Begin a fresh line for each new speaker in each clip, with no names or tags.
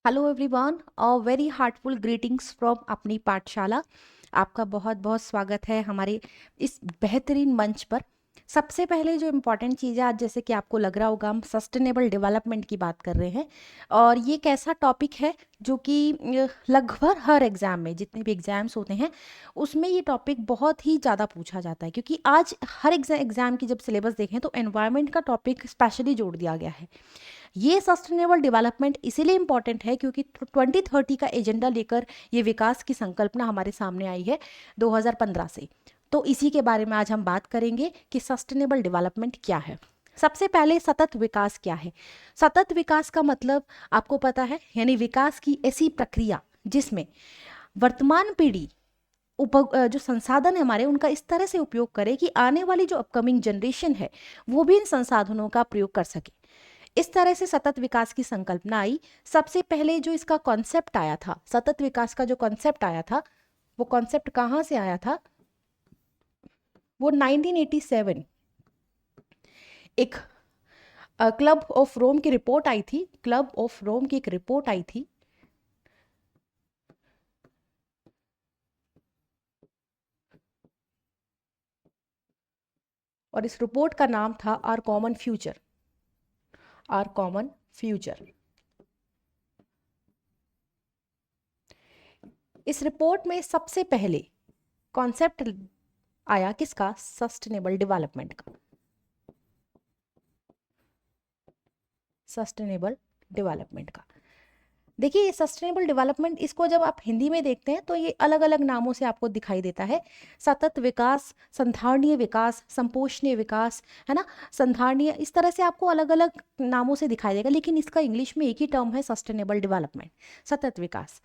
Hello everyone, very heartful greetings from अपनी पाठशाला। आपका बहुत बहुत स्वागत है हमारे इस बेहतरीन मंच पर। सबसे पहले जो इम्पोर्टेंट चीज़ है, आज जैसे कि आपको लग रहा होगा हम सस्टेनेबल डेवलपमेंट की बात कर रहे हैं। और ये एक ऐसा टॉपिक है जो कि लगभग हर एग्ज़ाम में, जितने भी एग्ज़ाम्स होते हैं उसमें ये टॉपिक बहुत ही ज़्यादा पूछा जाता है, क्योंकि आज हर एग्ज़ाम की जब सिलेबस देखें तो एनवायरनमेंट का टॉपिक स्पेशली जोड़ दिया गया है। ये सस्टेनेबल डेवलपमेंट इसीलिए इम्पॉर्टेंट है क्योंकि 2030 का एजेंडा लेकर ये विकास की संकल्पना हमारे सामने आई है 2015 से। तो इसी के बारे में आज हम बात करेंगे कि सस्टेनेबल डेवलपमेंट क्या है। सबसे पहले सतत विकास क्या है। सतत विकास का मतलब आपको पता है, यानी विकास की ऐसी प्रक्रिया जिसमें वर्तमान पीढ़ी जो संसाधन है हमारे, उनका इस तरह से उपयोग करे कि आने वाली जो अपकमिंग जनरेशन है वो भी इन संसाधनों का प्रयोग कर सके। इस तरह से सतत विकास की संकल्पना आई। सबसे पहले जो इसका कॉन्सेप्ट आया था, सतत विकास का जो कॉन्सेप्ट आया था, वो कॉन्सेप्ट कहाँ से आया था? वो 1987 एक क्लब ऑफ रोम की रिपोर्ट आई थी। क्लब ऑफ रोम की एक रिपोर्ट आई थी, और इस रिपोर्ट का नाम था Our Common Future. Our Common Future. इस रिपोर्ट में सबसे पहले कॉन्सेप्ट आया किसका? सस्टेनेबल डेवलपमेंट का। सस्टेनेबल डेवलपमेंट का। देखिए, ये सस्टेनेबल डेवलपमेंट, इसको जब आप हिंदी में देखते हैं तो ये अलग अलग नामों से आपको दिखाई देता है। सतत विकास, संधारणीय विकास, संपोषणीय विकास, है ना, संधारणीय, इस तरह से आपको अलग अलग नामों से दिखाई देगा, लेकिन इसका इंग्लिश में एक ही टर्म है, सस्टेनेबल डेवलपमेंट, सतत विकास।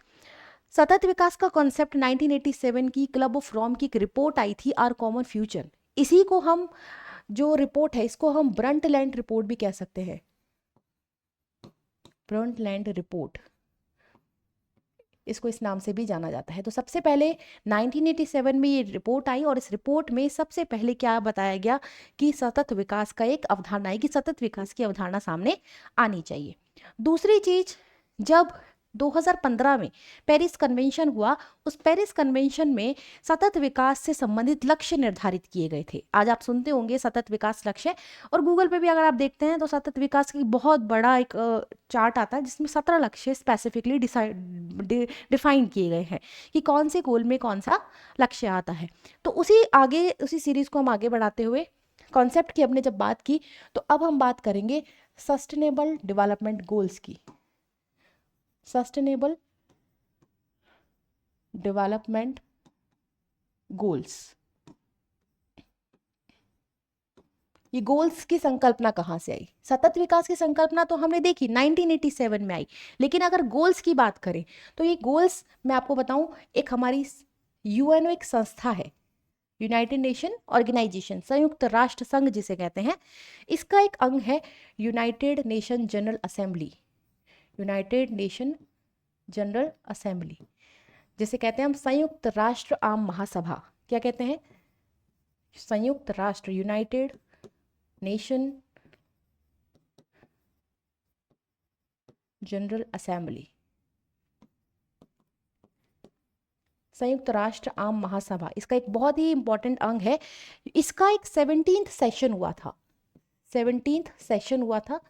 सतत विकास का कॉन्सेप्ट 1987 की क्लब ऑफ रोम की एक रिपोर्ट आई थी, आवर कॉमन फ्यूचर। इसी को हम, जो रिपोर्ट है, इसको हम ब्रंटलैंड रिपोर्ट भी कह सकते हैं। ब्रंटलैंड रिपोर्ट, इसको इस नाम से भी जाना जाता है। तो सबसे पहले 1987 में ये रिपोर्ट आई, और इस रिपोर्ट में सबसे पहले क्या बताया गया कि सतत विकास का एक अवधारणा है, कि सतत विकास की अवधारणा सामने आनी चाहिए। दूसरी चीज, जब 2015 में पेरिस कन्वेंशन हुआ, उस पेरिस कन्वेंशन में सतत विकास से संबंधित लक्ष्य निर्धारित किए गए थे। आज आप सुनते होंगे सतत विकास लक्ष्य, और गूगल पे भी अगर आप देखते हैं तो सतत विकास की बहुत बड़ा एक चार्ट आता है जिसमें 17 लक्ष्य स्पेसिफिकली डिफाइन किए गए हैं कि कौन से गोल में कौन सा लक्ष्य आता है। तो उसी सीरीज को हम आगे बढ़ाते हुए कॉन्सेप्ट की हमने जब बात की, तो अब हम बात करेंगे सस्टेनेबल डेवलपमेंट गोल्स की। सस्टेनेबल डेवलपमेंट गोल्स, ये गोल्स की संकल्पना कहाँ से आई? सतत विकास की संकल्पना तो हमने देखी 1987 में आई, लेकिन अगर गोल्स की बात करें तो ये गोल्स, मैं आपको बताऊं, एक हमारी यूएनओ एक संस्था है, यूनाइटेड नेशन ऑर्गेनाइजेशन, संयुक्त राष्ट्र संघ जिसे कहते हैं। इसका एक अंग है United nation general assembly. United nation general assembly, जिसे कहते हैं हम संयुक्त राष्ट्र आम महासभा। क्या कहते हैं? संयुक्त राष्ट्र, यूनाइटेड नेशन जनरल असेंबली, संयुक्त राष्ट्र आम महासभा, इसका एक बहुत ही इंपॉर्टेंट अंग है। इसका एक 17th सेशन हुआ था, 17th सेशन हुआ था,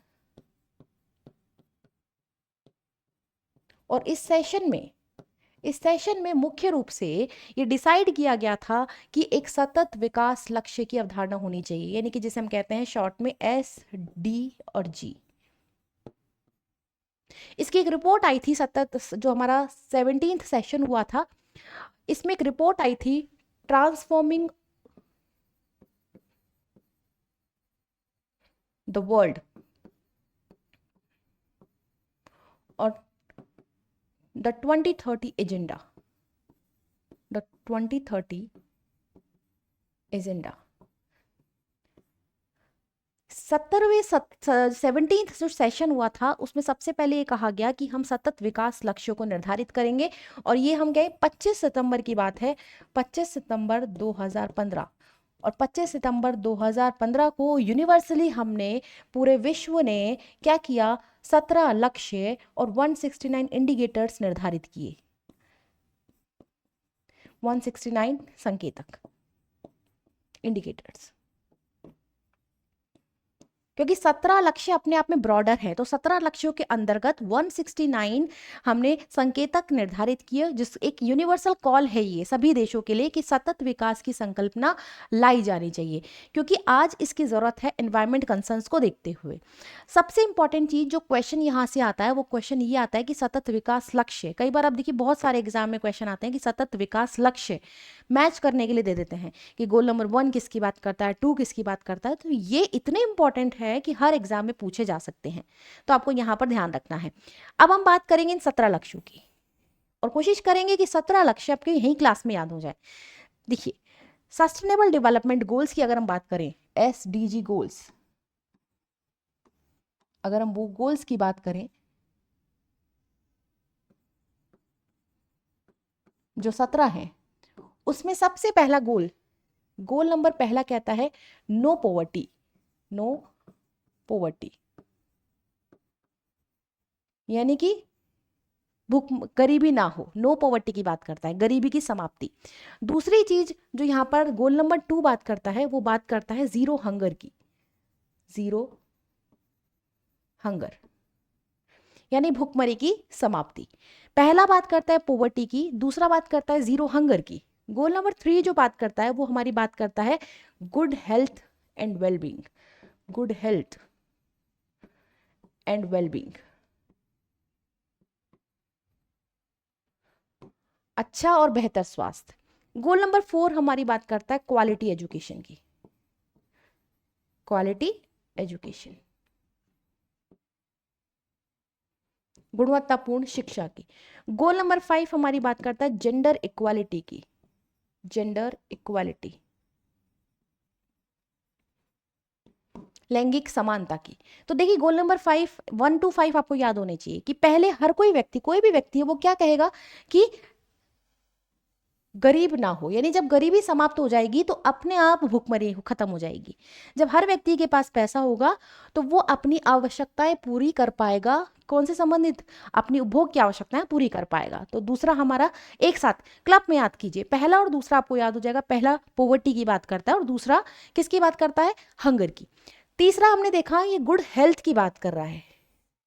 और इस सेशन में मुख्य रूप से ये डिसाइड किया गया था कि एक सतत विकास लक्ष्य की अवधारणा होनी चाहिए, यानी कि जिसे हम कहते हैं शॉर्ट में SD और G। इसकी एक रिपोर्ट आई थी, सतत, जो हमारा 17th सेशन हुआ था, इसमें एक रिपोर्ट आई थी, ट्रांसफॉर्मिंग द वर्ल्ड, और the 2030 agenda, the 2030 agenda. 17th जो सेशन हुआ था उसमें सबसे पहले ये कहा गया कि हम सतत विकास लक्ष्यों को निर्धारित करेंगे, और ये हम गए 25 सितंबर की बात है, 25 सितंबर 2015, और 25 सितंबर 2015 को यूनिवर्सली हमने, पूरे विश्व ने क्या किया, 17 लक्ष्य और 169 इंडिकेटर्स निर्धारित किए, 169 संकेतक, इंडिकेटर्स। क्योंकि 17 लक्ष्य अपने आप में ब्रॉडर है, तो 17 लक्ष्यों के अंतर्गत 169 हमने संकेतक निर्धारित किए, जिस एक यूनिवर्सल कॉल है ये सभी देशों के लिए कि सतत विकास की संकल्पना लाई जानी चाहिए, क्योंकि आज इसकी जरूरत है एनवायरमेंट कंसर्न्स को देखते हुए। सबसे इंपॉर्टेंट चीज जो क्वेश्चन यहाँ से आता है वो क्वेश्चन ये आता है कि सतत विकास लक्ष्य, कई बार आप देखिए बहुत सारे एग्जाम में क्वेश्चन आते हैं कि सतत विकास लक्ष्य मैच करने के लिए दे देते हैं कि गोल नंबर 1 किसकी बात करता है, 2 किसकी बात करता है। तो ये इतने इंपॉर्टेंट है कि हर एग्जाम में पूछे जा सकते हैं, तो आपको यहाँ पर ध्यान रखना है। अब हम बात करेंगे इन 17 लक्ष्यों की और कोशिश करेंगे कि 17 लक्ष्य आपके यहीं क्लास में याद हो जाए। देखिए, सस्टेनेबल डेवलपमेंट गोल्स की अगर हम बात करें, SDG गोल्स, अगर हम वो गोल्स की बात करें जो 17 हैं, उसमें सबसे पहला गोल नंबर पहला कहता है नो पॉवर्टी, नो पॉवर्टी, यानी कि भूख गरीबी ना हो, नो पॉवर्टी की बात करता है, गरीबी की समाप्ति। दूसरी चीज जो यहाँ पर गोल नंबर 2 बात करता है, वो बात करता है जीरो हंगर की, जीरो हंगर, यानी भूखमरी की समाप्ति। पहला बात करता है पॉवर्टी की, दूसरा बात करता है जीरो हंगर की। गोल नंबर 3 जो बात करता है वो हमारी बात करता है good health and wellbeing, good health and wellbeing, अच्छा और बेहतर स्वास्थ्य। गोल नंबर 4 हमारी बात करता है क्वालिटी एजुकेशन की, क्वालिटी एजुकेशन, गुणवत्तापूर्ण शिक्षा की। गोल नंबर 5 हमारी बात करता है जेंडर इक्वालिटी की, जेंडर इक्वालिटी, लैंगिक समानता की। तो देखिए गोल नंबर 5, 1 to 5 आपको याद होने चाहिए कि पहले हर कोई व्यक्ति, कोई भी व्यक्ति है वो क्या कहेगा कि गरीब ना हो, यानी जब गरीबी समाप्त हो जाएगी तो अपने आप भूखमरी खत्म हो जाएगी। जब हर व्यक्ति के पास पैसा होगा तो वो अपनी आवश्यकताएं पूरी कर पाएगा, कौन से संबंधित, अपनी उपभोग की आवश्यकताएं पूरी कर पाएगा। तो दूसरा हमारा एक साथ क्लब में याद कीजिए, पहला और दूसरा आपको याद हो जाएगा। पहला पॉवर्टी की बात करता है और दूसरा किसकी बात करता है, हंगर की। तीसरा हमने देखा ये गुड हेल्थ की बात कर रहा है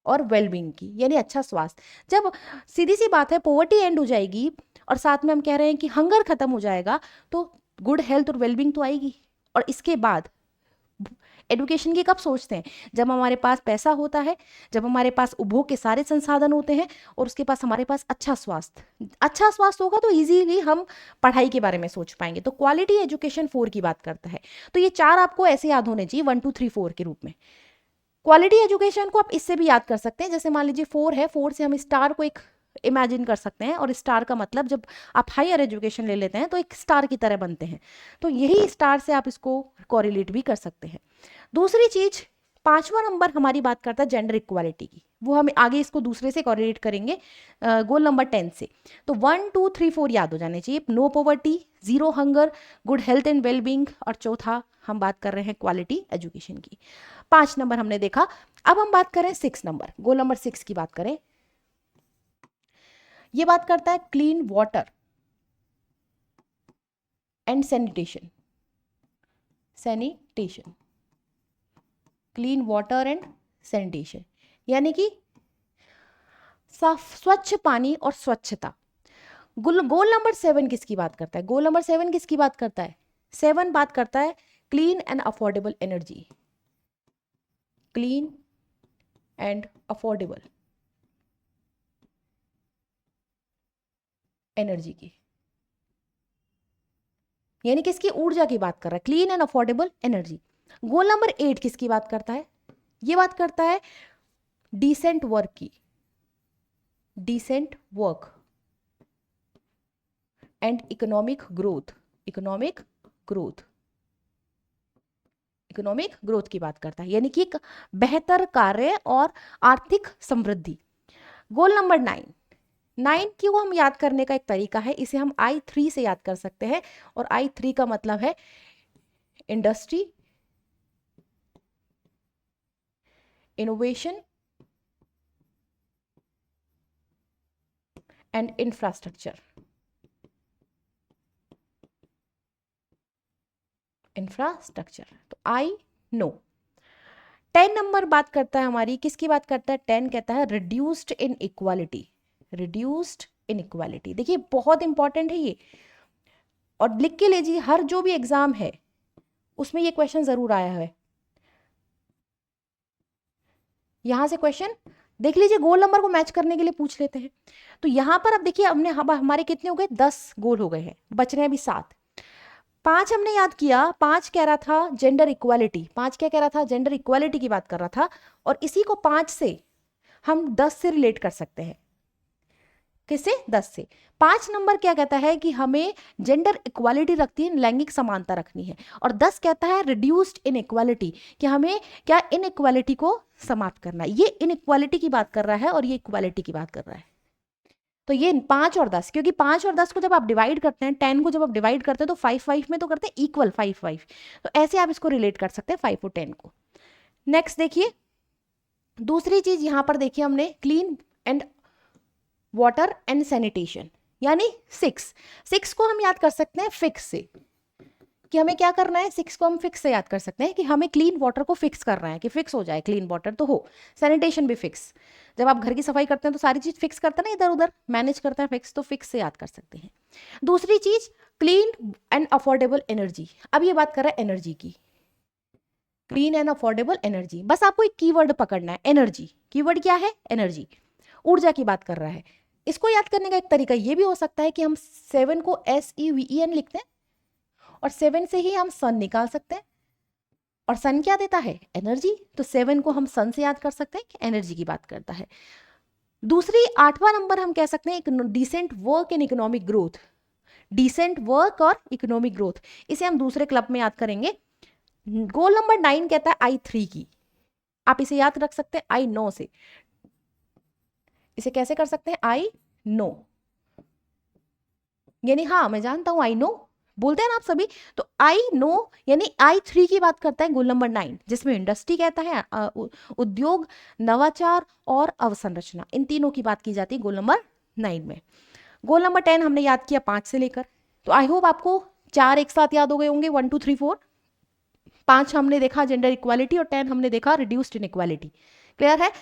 और वेलबींग की, यानी अच्छा स्वास्थ्य। जब सीधी सी बात है पॉवर्टी एंड हो जाएगी और साथ में हम कह रहे हैं कि हंगर खत्म हो जाएगा, तो गुड हेल्थ और वेलबींग तो आएगी। और इसके बाद एडुकेशन की कब सोचते हैं, जब हमारे पास पैसा होता है, जब हमारे पास उपभोग के सारे संसाधन होते हैं और उसके पास हमारे पास अच्छा स्वास्थ्य, अच्छा स्वास्थ्य होगा तो इजीली हम पढ़ाई के बारे में सोच पाएंगे। तो क्वालिटी एजुकेशन 4 की बात करता है। तो ये 4 आपको ऐसे याद होने चाहिए 1 2 3 4 के रूप में। क्वालिटी एजुकेशन को आप इससे भी याद कर सकते हैं, जैसे मान लीजिए 4 है, 4 से हम स्टार को एक इमेजिन कर सकते हैं, और स्टार का मतलब जब आप हायर एजुकेशन ले लेते हैं तो एक स्टार की तरह बनते हैं, तो यही स्टार से आप इसको कोरिलेट भी कर सकते हैं। दूसरी चीज, 5वां नंबर हमारी बात करता है जेंडर इक्वालिटी की, वो हम आगे इसको दूसरे से कोरिलेट करेंगे गोल नंबर 10 से। तो 1 2 3 4 याद हो जाने चाहिए, no poverty, zero hunger, good health and wellbeing, और चौथा हम बात कर रहे हैं क्वालिटी एजुकेशन की। 5 नंबर हमने देखा। अब हम बात करें 6 नंबर, गोल नंबर 6 की बात करें, ये बात करता है clean water and sanitation, sanitation, clean water and sanitation, यानी कि साफ स्वच्छ पानी और स्वच्छता। गोल नंबर 7 किसकी बात करता है, गोल नंबर 7 किसकी बात करता है, 7 बात करता है clean and affordable energy, clean and affordable energy की, यानी किसकी, ऊर्जा की बात कर रहा है, clean and affordable energy. Goal number 8 किसकी बात करता है, ये बात करता है डिसेंट वर्क की, decent work and economic growth, economic growth, economic growth की बात करता है, यानी कि एक बेहतर कार्य और आर्थिक समृद्धि। गोल नंबर 9 को हम याद करने का एक तरीका है, इसे हम I3 से याद कर सकते हैं, और I3 का मतलब है industry, innovation and infrastructure. Infrastructure, तो आई नो। 10 नंबर बात करता है हमारी, किसकी बात करता है? 10 कहता है reduced in equality. Reduced in equality, देखिए बहुत इंपॉर्टेंट है ये, और लिख के लीजिए, हर जो भी एग्जाम है उसमें ये क्वेश्चन जरूर आया है। यहां से क्वेश्चन देख लीजिए, गोल नंबर को मैच करने के लिए पूछ लेते हैं। तो यहां पर अब देखिए, हमने हमारे कितने हो गए? 10 गोल हो गए हैं, बच रहे हैं अभी 7। 5 हमने याद किया, 5 कह रहा था जेंडर इक्वालिटी। 5 क्या कह रहा था? जेंडर इक्वालिटी की बात कर रहा था, और इसी को 5 से हम 10 से रिलेट कर सकते हैं। किससे? 10 से। 5 नंबर क्या कहता है कि हमें जेंडर इक्वालिटी रखती है, लैंगिक समानता रखनी है, और 10 कहता है रिड्यूस्ड इन इक्वालिटी, कि हमें क्या इन इक्वालिटी को समाप्त करना है। ये इन इक्वालिटी की बात कर रहा है और ये इक्वालिटी की बात कर रहा है। तो ये 5 और 10, क्योंकि 5 और 10 को जब आप डिवाइड करते हैं, 10 को जब आप डिवाइड करते हैं तो 5 में तो करते हैं इक्वल, 5 तो ऐसे आप इसको रिलेट कर सकते हैं 5 और 10 को। नेक्स्ट देखिए, दूसरी चीज यहां पर देखिए हमने, clean and water and sanitation, यानी 6 को हम याद कर सकते हैं फिक्स से, कि हमें क्या करना है? 6 को हम फिक्स से याद कर सकते हैं कि हमें क्लीन वाटर को फिक्स करना है, कि फिक्स हो जाए क्लीन वाटर तो हो, सैनिटेशन भी फिक्स। जब आप घर की सफाई करते हैं तो सारी चीज फिक्स करते हैं ना, इधर उधर मैनेज करते हैं फिक्स, तो फिक्स से याद कर सकते हैं। दूसरी चीज क्लीन एंड अफोर्डेबल एनर्जी। अब ये बात कर रहा है एनर्जी की, क्लीन एंड अफोर्डेबल एनर्जी। बस आपको एक कीवर्ड पकड़ना है, एनर्जी। कीवर्ड क्या है? एनर्जी, ऊर्जा की बात कर रहा है। इसको याद करने का एक तरीका ये भी हो सकता है कि हम 7 को SEVEN लिखते हैं, और 7 से ही हम सन निकाल सकते हैं, और सन क्या देता है? एनर्जी। तो 7 को हम सन से याद कर सकते हैं कि एनर्जी की बात करता है। दूसरी 8वां नंबर हम कह सकते हैं decent work and economic growth. Decent work और इकोनॉमिक ग्रोथ, इसे हम दूसरे क्लब में याद करेंगे। गोल नंबर 9 कहता है I3 की, आप इसे याद रख सकते हैं आई नो से। इसे कैसे कर सकते हैं? आई नो, यानी हाँ मैं जानता हूं, आई नो बोलते हैं ना आप सभी, तो आई नो यानी I3 की बात करता है गोल नंबर 9, जिसमें इंडस्ट्री कहता है, उद्योग, नवाचार और अवसंरचना, इन तीनों की बात की जाती है गोल नंबर 9 में। गोल नंबर 10 हमने याद किया 5 से लेकर, तो आई होप आपको 4 एक साथ याद हो गए होंगे, 1 2 3 4। 5 हमने देखा जेंडर इक्वालिटी, और 10 हमने देखा रिड्यूस्ड इनइक्वालिटी। क्लियर है?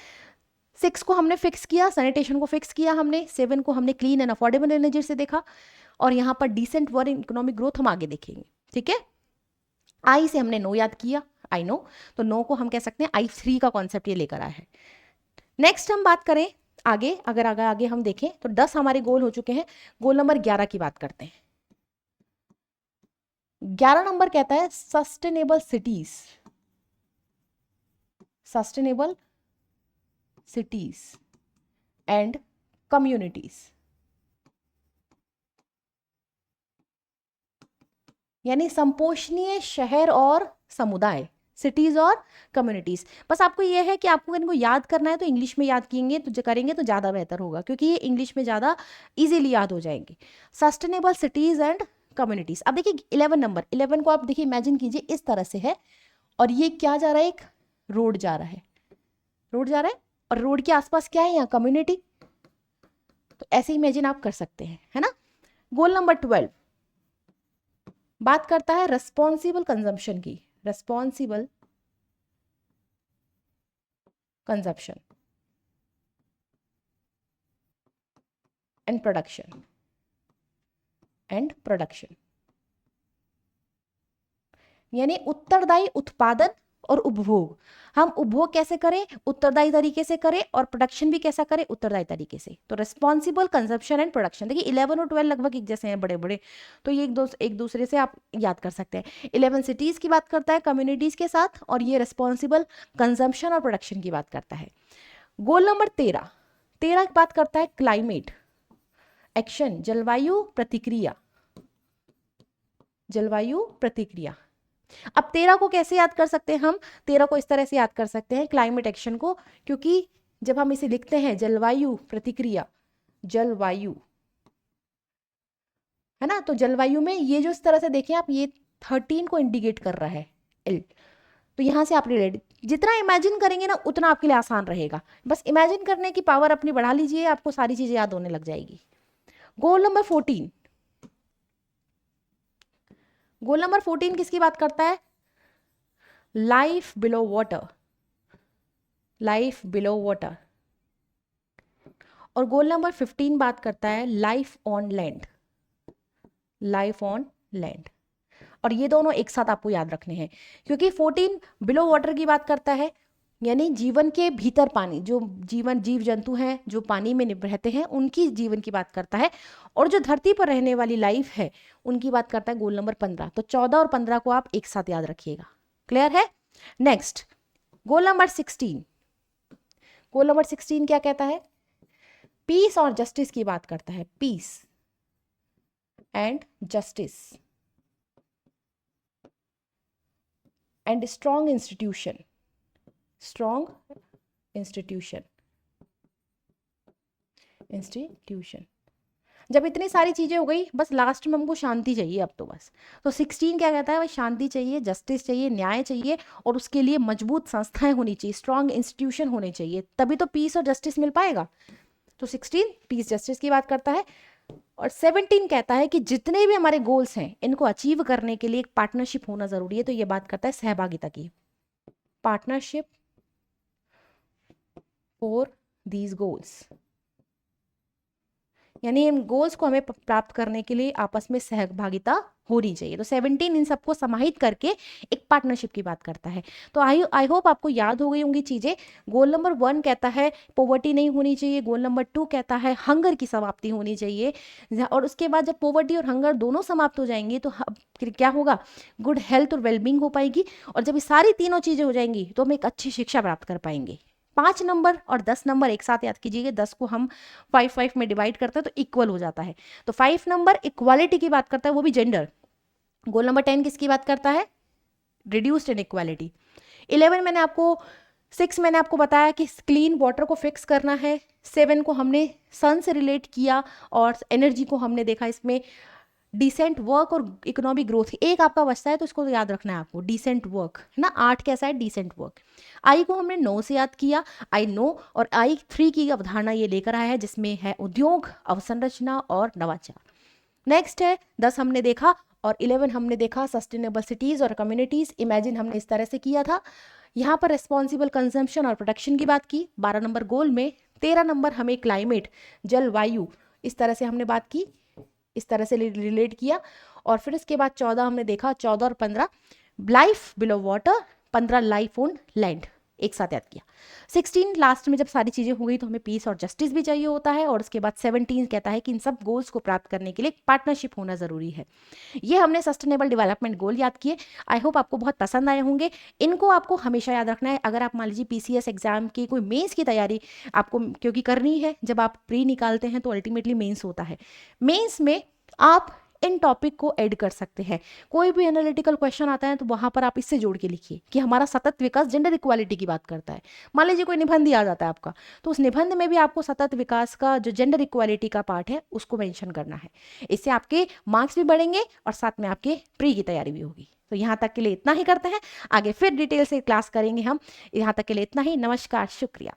6 को हमने फिक्स किया, सैनिटेशन को फिक्स किया हमने, 7 को हमने क्लीन एंड अफोर्डेबल एनर्जी से देखा, और यहां पर decent work and economic growth हम आगे देखेंगे। ठीक है? आई से हमने नो याद किया, आई नो, तो नो को हम कह सकते हैं I3 का कॉन्सेप्ट ये लेकर आया है। नेक्स्ट हम बात करें आगे, अगर आगे हम देखें तो 10 हमारे गोल हो चुके हैं। गोल नंबर 11 की बात करते हैं। 11 नंबर कहता है sustainable cities. Sustainable cities and communities, यानी संपोषणीय शहर और समुदाय, सिटीज और कम्युनिटीज। बस आपको यह है कि आपको इनको याद करना है तो इंग्लिश में याद करेंगे तो ज़्यादा बेहतर होगा, क्योंकि ये इंग्लिश में ज़्यादा इजीली याद हो जाएंगे। Sustainable cities and communities. अब देखिए 11 नंबर, 11 को आप देखिए इमेजिन कीजिए इस तरह से है, और ये क्या जा रहा है? एक रोड जा रहा है, रोड जा रहा है, और रोड के आसपास क्या है? यहाँ कम्युनिटी। तो ऐसे इमेजिन आप कर सकते हैं, है ना? गोल नंबर 12 बात करता है रेस्पॉन्सिबल कंजम्पशन की। रेस्पॉन्सिबल कंजम्पशन एंड प्रोडक्शन, यानी उत्तरदायी उत्पादन और उपभोग। हम उपभोग कैसे करें? उत्तरदायी तरीके से करें, और प्रोडक्शन भी कैसा करें? उत्तरदायी तरीके से। तो रेस्पॉन्सिबल कंजम्पशन एंड प्रोडक्शन, देखिए 11 और 12 लगभग एक जैसे हैं, बड़े बड़े, तो ये एक दूसरे से आप याद कर सकते हैं। 11 सिटीज की बात करता है कम्युनिटीज के साथ, और ये रेस्पॉन्सिबल कंजम्पशन और प्रोडक्शन की बात करता है। गोल नंबर 13 की बात करता है क्लाइमेट एक्शन, जलवायु प्रतिक्रिया। जलवायु प्रतिक्रिया। अब 13 को कैसे याद कर सकते हैं हम? 13 को इस तरह से याद कर सकते हैं क्लाइमेट एक्शन को, क्योंकि जब हम इसे लिखते हैं जलवायु प्रतिक्रिया, जलवायु, है ना, तो जलवायु में ये जो इस तरह से देखें आप, ये 13 को इंडिकेट कर रहा है L। तो यहाँ से आप रिलेट जितना इमेजिन करेंगे ना उतना आपके लिए आसान रहेगा। बस इमेजिन करने की पावर अपनी बढ़ा लीजिए, आपको सारी चीजें याद होने लग जाएगी। गोल नंबर 14, गोल नंबर 14 किसकी बात करता है? Life below water, life below water. और गोल नंबर 15 बात करता है life on land, life on land. और ये दोनों एक साथ आपको याद रखने हैं, क्योंकि 14 बिलो वाटर की बात करता है, यानी जीवन के भीतर पानी, जो जीवन जीव जंतु हैं जो पानी में रहते हैं उनकी जीवन की बात करता है। और जो धरती पर रहने वाली लाइफ है उनकी बात करता है गोल नंबर 15। तो 14 और 15 को आप एक साथ याद रखिएगा। क्लियर है? Next goal number 16, goal number 16 क्या कहता है? पीस और जस्टिस की बात करता है, peace and justice and strong institution, strong institution, institution. जब इतनी सारी चीजें हो गई, बस लास्ट में हमको शांति चाहिए अब तो बस। तो 16 क्या कहता है? भाई शांति चाहिए, जस्टिस चाहिए, न्याय चाहिए, और उसके लिए मजबूत संस्थाएं होनी चाहिए, स्ट्रॉन्ग इंस्टीट्यूशन होने चाहिए, तभी तो पीस और जस्टिस मिल पाएगा। तो 16 पीस जस्टिस की बात करता है। और 17 कहता है कि जितने भी हमारे गोल्स हैं इनको अचीव करने के लिए एक पार्टनरशिप होना जरूरी है। तो ये बात करता है सहभागिता की, पार्टनरशिप फॉर दीज गोल्स, यानी इन गोल्स को हमें प्राप्त करने के लिए आपस में सहभागिता होनी चाहिए। तो 17 इन सबको समाहित करके एक पार्टनरशिप की बात करता है। तो आई होप आपको याद हो गई होंगी चीजें। गोल नंबर 1 कहता है पॉवर्टी नहीं होनी चाहिए, गोल नंबर 2 कहता है हंगर की समाप्ति होनी चाहिए, और उसके बाद जब पॉवर्टी और हंगर दोनों समाप्त हो जाएंगी तो फिर क्या होगा? गुड हेल्थ और वेलबींग हो पाएगी। और जब ये सारी तीनों चीजें हो जाएंगी तो हम एक अच्छी शिक्षा प्राप्त कर पाएंगे। 5 नंबर और 10 नंबर एक साथ याद कीजिएगा, 10 को हम 5 में डिवाइड करते हैं तो इक्वल हो जाता है। तो 5 नंबर इक्वालिटी की बात करता है, वो भी जेंडर। गोल नंबर 10 किसकी बात करता है? Reduced inequality. 11 मैंने आपको 6 मैंने आपको बताया कि क्लीन वाटर को फिक्स करना है। 7 को हमने सन से रिलेट किया, और एनर्जी को हमने देखा इसमें डिसेंट वर्क और इकोनॉमिक ग्रोथ। एक आपका बचता है तो इसको तो याद रखना है आपको, डिसेंट वर्क है ना। 8 कैसा है? Decent work. आई को हमने 9 से याद किया, आई नो। और आई 3 की अवधारणा ये लेकर आया है जिसमें है उद्योग, अवसंरचना और नवाचार। नेक्स्ट है 10 हमने देखा, और 11 हमने देखा सस्टेनेबल सिटीज और कम्युनिटीज। इमेजिन हमने इस तरह से किया था। यहाँ पर रिस्पॉन्सिबल कंजम्पशन और प्रोटेक्शन की बात की 12 नंबर गोल में। 13 नंबर हमें क्लाइमेट, जलवायु, इस तरह से हमने बात की, इस तरह से रिलेट किया। और फिर इसके बाद 14 हमने देखा, 14 और 15 life below water, 15 life on land, एक साथ याद किया। 16 लास्ट में जब सारी चीजें हो गई तो हमें पीस और जस्टिस भी चाहिए होता है। और उसके बाद 17 कहता है कि इन सब गोल्स को प्राप्त करने के लिए पार्टनरशिप होना जरूरी है। ये हमने सस्टेनेबल डेवलपमेंट गोल याद किए। आई होप आपको बहुत पसंद आए होंगे। इनको आपको हमेशा याद रखना है। अगर आप मान लीजिए पीसीएस एग्जाम की कोई मेंस की तैयारी आपको क्योंकि करनी है, जब आप प्री निकालते हैं तो अल्टीमेटली मेंस होता है। मेंस में आप इन टॉपिक को ऐड कर सकते हैं। कोई भी एनालिटिकल क्वेश्चन आता है तो वहां पर आप इससे जोड़ के लिखिए कि हमारा सतत विकास जेंडर इक्वालिटी की बात करता है। मान लीजिए कोई निबंध आ जाता है आपका, तो उस निबंध में भी आपको सतत विकास का जो जेंडर इक्वालिटी का पार्ट है उसको मेंशन करना है। इससे आपके मार्क्स भी बढ़ेंगे और साथ में आपके प्री की तैयारी भी होगी। तो यहाँ तक के लिए इतना ही करते हैं, आगे फिर डिटेल से क्लास करेंगे हम। यहाँ तक के लिए इतना ही। नमस्कार, शुक्रिया।